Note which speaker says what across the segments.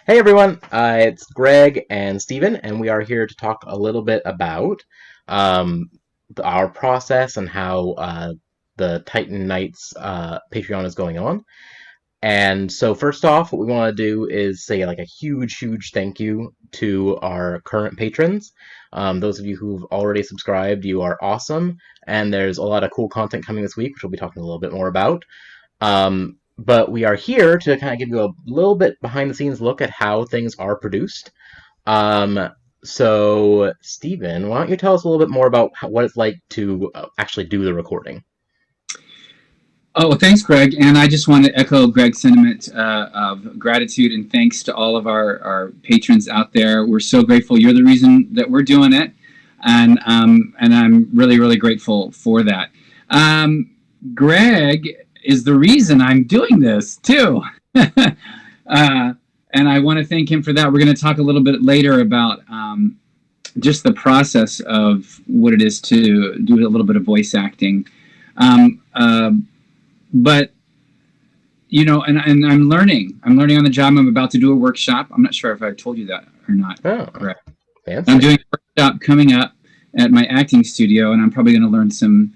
Speaker 1: Hey everyone, it's Greg and Steven, and we are here to talk a little bit about um, our process and how the Titan Knights Patreon is going on. And so, first off, what we want to do is say like a huge, huge thank you to our current patrons. Those of you who've already subscribed, you are awesome, and there's a lot of cool content coming this week, which we'll be talking a little bit more about. But we are here to kind of give you a little bit behind the scenes look at how things are produced. So, Stephen, why don't you tell us a little bit more about what it's like to actually do the recording?
Speaker 2: Oh, well, thanks, Greg. And I just want to echo Greg's sentiment of gratitude and thanks to all of our patrons out there. We're so grateful. You're the reason that we're doing it, and I'm really, really grateful for that. Greg is the reason I'm doing this too, and I want to thank him for that. We're going to talk a little bit later about just the process of what it is to do a little bit of voice acting. Um, uh, but and I'm learning. I'm learning on the job. I'm about to do a workshop. I'm not sure if I've told you that or not.
Speaker 1: Oh,
Speaker 2: Correct. I'm
Speaker 1: fancy.
Speaker 2: doing a workshop coming up at my acting studio, and I'm probably going to learn some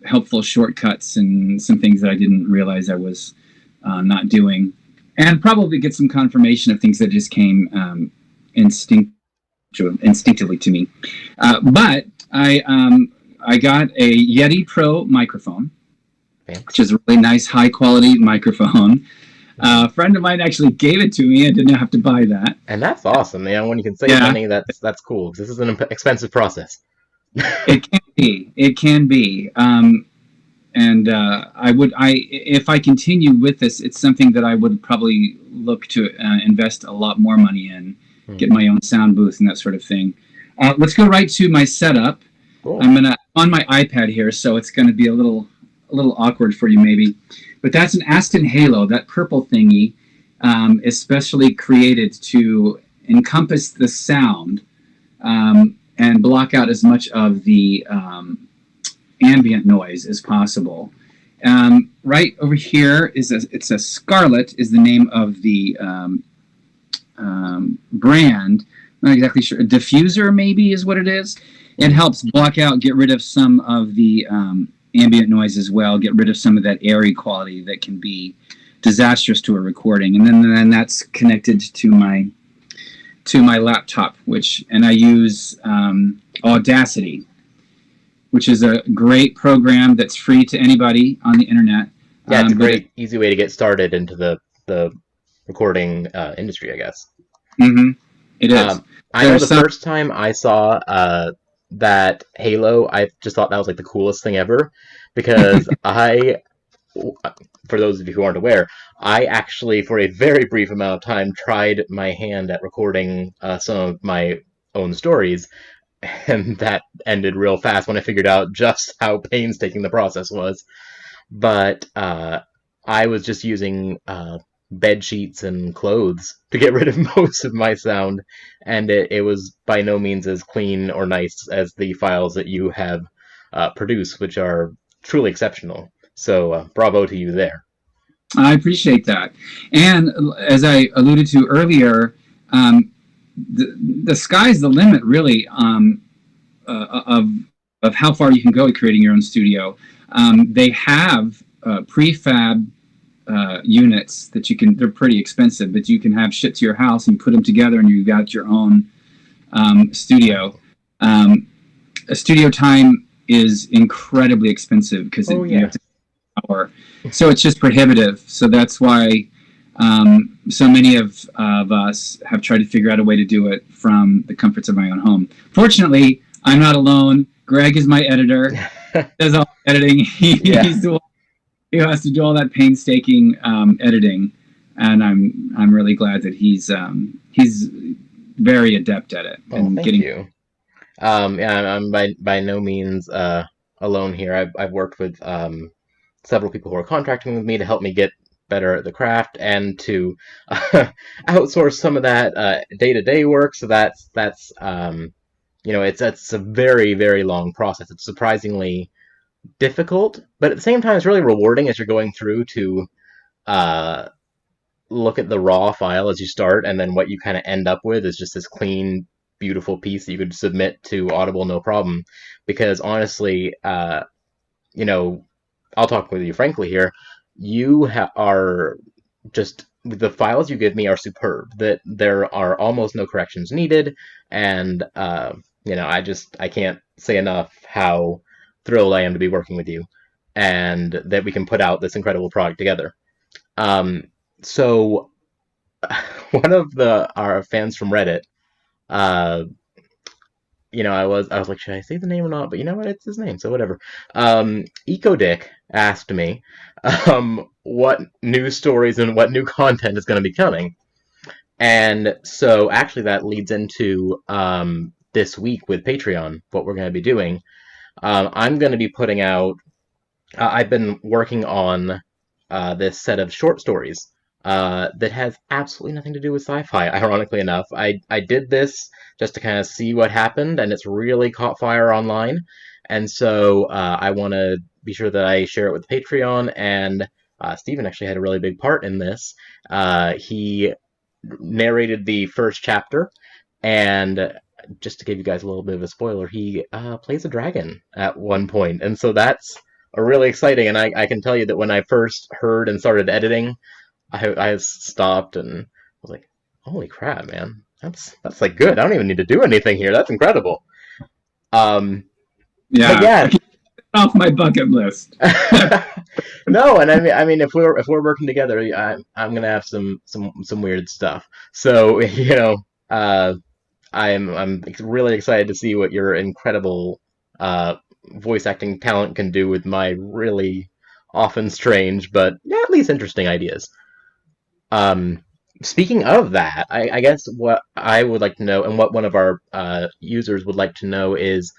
Speaker 2: helpful shortcuts and some things that I didn't realize I was not doing, and probably get some confirmation of things that just came instinctively to me. But I got a Yeti Pro microphone, which
Speaker 1: Fancy.
Speaker 2: is a really nice, high quality microphone. A friend of mine actually gave it to me. I didn't have to buy that.
Speaker 1: And that's awesome. When you can save
Speaker 2: Yeah,
Speaker 1: money, that's cool, because this is an expensive process.
Speaker 2: it can be. It can be. And if I continue with this, it's something that I would probably look to invest a lot more money in, get
Speaker 1: Hmm.
Speaker 2: my own sound booth and that sort of thing. Let's go right to my setup.
Speaker 1: Cool.
Speaker 2: I'm gonna on my iPad here, so it's gonna be a little awkward for you maybe, but that's an Aston Halo. That purple thingy is specially created to encompass the sound and block out as much of the ambient noise as possible. Right over here it's a Scarlett is the name of the brand. I'm not exactly sure. A diffuser maybe is what it is. It
Speaker 1: Hmm.
Speaker 2: helps block out, get rid of some of the ambient noise as well, get rid of some of that airy quality that can be disastrous to a recording. And then that's connected to my laptop, and I use Audacity, which is a great program that's free to anybody on the internet.
Speaker 1: Yeah, it's a
Speaker 2: But
Speaker 1: great, easy way to get started into the recording industry, I guess.
Speaker 2: mhm, it is.
Speaker 1: I
Speaker 2: There
Speaker 1: know
Speaker 2: are
Speaker 1: the
Speaker 2: some.
Speaker 1: first time I saw that Halo, I just thought that was like the coolest thing ever because for those of you who aren't aware, I actually, for a very brief amount of time, tried my hand at recording some of my own stories, and that ended real fast when I figured out just how painstaking the process was. But I was just using bed sheets and clothes to get rid of most of my sound, and it was by no means as clean or nice as the files that you have produced, which are truly exceptional. So bravo to you there.
Speaker 2: I appreciate that. And as I alluded to earlier, um, the sky's the limit, really, of how far you can go at creating your own studio. They have prefab units that you can. They're pretty expensive, but you can have shit to your house and you put them together, and you've got your own studio. Um, a studio time is incredibly expensive because
Speaker 1: Oh
Speaker 2: you have
Speaker 1: yeah.
Speaker 2: to power, so it's just prohibitive. So that's why so many of us have tried to figure out a way to do it from the comforts of my own home. Fortunately, I'm not alone. Greg is my editor. Does all the editing.
Speaker 1: Yeah.
Speaker 2: He's the one who has to do all that painstaking editing, and I'm really glad that he's very adept at it
Speaker 1: Oh,
Speaker 2: and
Speaker 1: thank
Speaker 2: getting.
Speaker 1: you. Yeah, I'm by no means alone here. I've worked with several people who are contracting with me to help me get better at the craft and to outsource some of that day-to-day work. So it's a very, very long process. It's surprisingly difficult, but at the same time, it's really rewarding as you're going through to uh, look at the raw file as you start, and then what you kind of end up with is just this clean, beautiful piece that you could submit to Audible no problem. Because honestly, you know, I'll talk with you frankly here. You are just the files you give me are superb. That there are almost no corrections needed, and I can't say enough how thrilled I am to be working with you, and that we can put out this incredible product together. Um, so one of the our fans from Reddit, uh, I was like, should I say the name or not? But you know what? It's his name, so whatever. EcoDick asked me what news stories and what new content is going to be coming. And so actually that leads into this week with Patreon, what we're going to be doing. I'm going to be putting out, I've been working on this set of short stories that has absolutely nothing to do with sci-fi, ironically enough. I did this just to kind of see what happened, and it's really caught fire online. And so I want to be sure that I share it with Patreon, and Stephen actually had a really big part in this. He narrated the first chapter, and just to give you guys a little bit of a spoiler, he plays a dragon at one point, and so that's a really exciting. And I can tell you that when I first heard and started editing, I stopped and was like, "Holy crap, man! That's like good. I don't even need to do anything here. That's incredible."
Speaker 2: Yeah,
Speaker 1: but yeah,
Speaker 2: off my bucket list.
Speaker 1: no, and I mean, if we're working together, I'm gonna have some weird stuff. So I'm really excited to see what your incredible voice acting talent can do with my really often strange, but at least interesting ideas. Speaking of that, I guess what I would like to know, and what one of our users would like to know, is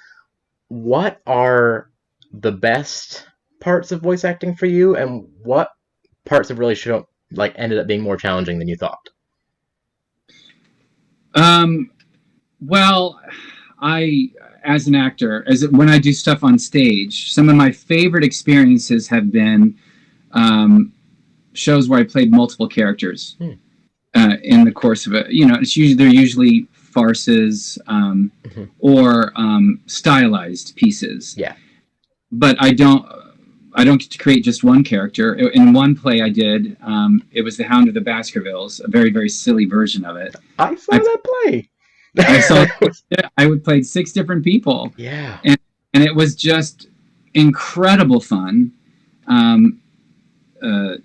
Speaker 1: what are the best parts of voice acting for you, and what parts have really ended up being more challenging than you thought?
Speaker 2: Well, as an actor, when I do stuff on stage, some of my favorite experiences have been shows where I played multiple characters in the course of it. They're usually farces or stylized pieces.
Speaker 1: Yeah.
Speaker 2: But I don't get to create just one character. In one play I did, it was The Hound of the Baskervilles, a very, very silly version of it.
Speaker 1: I saw that play.
Speaker 2: I would play 6 different people.
Speaker 1: Yeah.
Speaker 2: And it was just incredible fun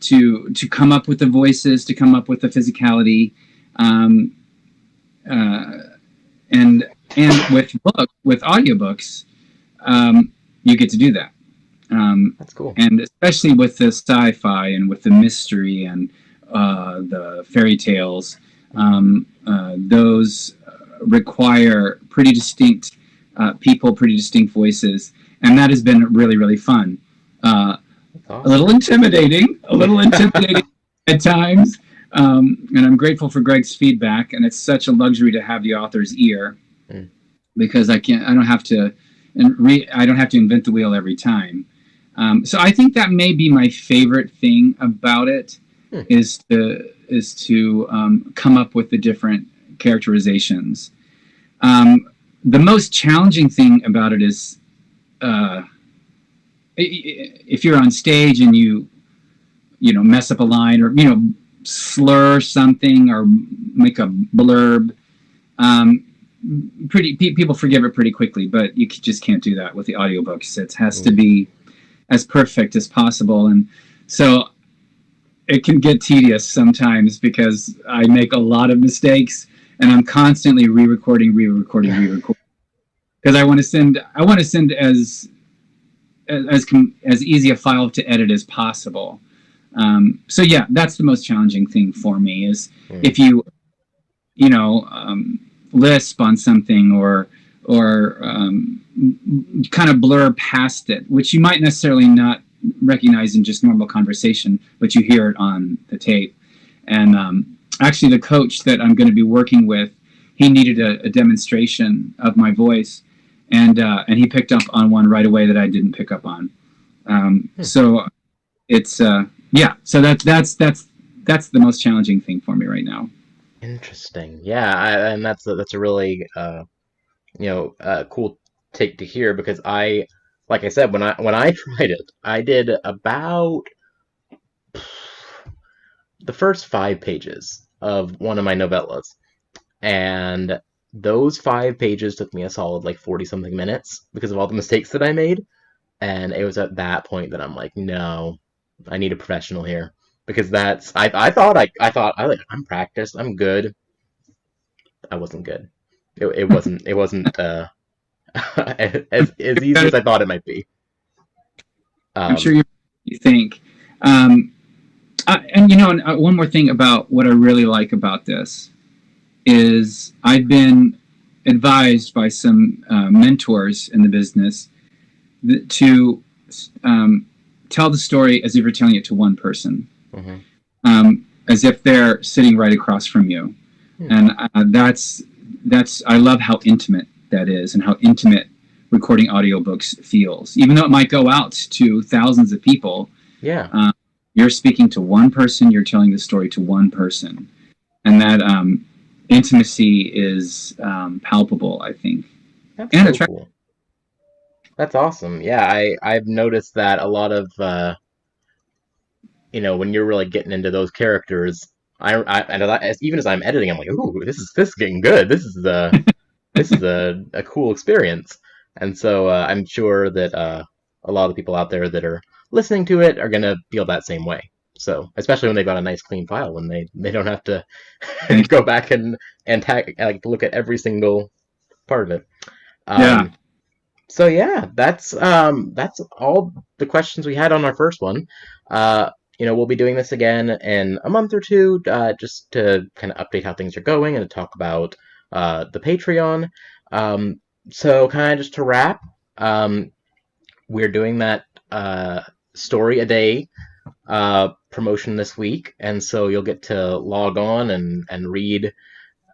Speaker 2: to come up with the voices, to come up with the physicality, and with audiobooks, you get to do that.
Speaker 1: That's cool.
Speaker 2: And especially with the sci-fi and with the mystery and the fairy tales, those require pretty distinct people, pretty distinct voices, and that has been really, really fun. Awesome. A little intimidating at times, and I'm grateful for Greg's feedback. And it's such a luxury to have the author's ear, because I don't have to invent the wheel every time. So I think that may be my favorite thing about it, is to come up with the different characterizations. The most challenging thing about it is if you're on stage and you mess up a line, or slur something or make a blurb, people forgive it pretty quickly, but you just can't do that with the audiobooks. It has to be as perfect as possible, and so it can get tedious sometimes because I make a lot of mistakes, and I'm constantly re-recording, because I want to send as easy a file to edit as possible. So yeah, that's the most challenging thing for me, is if you lisp on something or kind of blur past it, which you might necessarily not recognize in just normal conversation, but you hear it on the tape. And actually, the coach that I'm going to be working with, he needed a demonstration of my voice, and he picked up on one right away that I didn't pick up on. So it's so that's that's the most challenging thing for me right now.
Speaker 1: Interesting. Yeah, and that's a really cool take to hear because like I said, when I tried it, I did about the first 5 pages of one of my novellas, and those 5 pages took me a solid like 40 something minutes because of all the mistakes that I made. And it was at that point that I'm like, no, I need a professional here because I thought I'm practiced, I'm good. I wasn't good. It wasn't as easy as I thought it might be.
Speaker 2: I'm sure
Speaker 1: Um,
Speaker 2: you think. Um, and one more thing about what I really like about this is I've been advised by some mentors in the business to tell the story as if you're telling it to one person,
Speaker 1: mhm.
Speaker 2: as if they're sitting right across from you,
Speaker 1: Hmm.
Speaker 2: and that's I love how intimate that is and how intimate recording audiobooks feels. Even though it might go out to thousands of people,
Speaker 1: Yeah,
Speaker 2: uh, you're speaking to one person. You're telling the story to one person, and that intimacy is palpable, I think,
Speaker 1: that's
Speaker 2: and
Speaker 1: so
Speaker 2: attractive.
Speaker 1: cool. That's awesome. Yeah, I've noticed that a lot of when you're really getting into those characters, even as I'm editing, I'm like, ooh, this is getting good. This is a cool experience. And so I'm sure that a lot of people out there that are listening to it are gonna feel that same way. So especially when they've got a nice clean file, when they don't have to go back and look at every single part of it.
Speaker 2: Yeah.
Speaker 1: Um, so yeah, that's all the questions we had on our first one. We'll be doing this again in a month or two, just to kind of update how things are going and to talk about the Patreon. So kind of just to wrap, um, we're doing that story a day promotion this week, and so you'll get to log on and read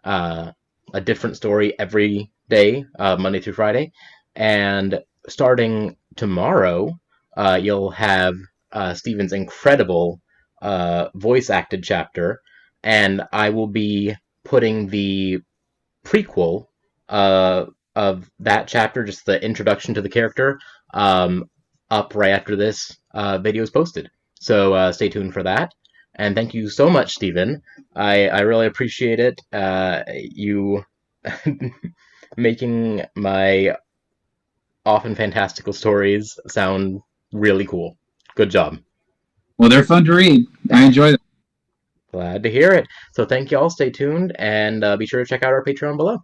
Speaker 1: uh, a different story every day, Monday through Friday. And starting tomorrow, you'll have Steven's incredible voice acted chapter, and I will be putting the prequel of that chapter, just the introduction to the character, up right after this video is posted. So stay tuned for that. And thank you so much, Steven. I really appreciate it. You making my often fantastical stories sound really cool. Good job.
Speaker 2: Well, they're fun to read. I enjoy them.
Speaker 1: Glad to hear it. So thank you all. Stay tuned and be sure to check out our Patreon below.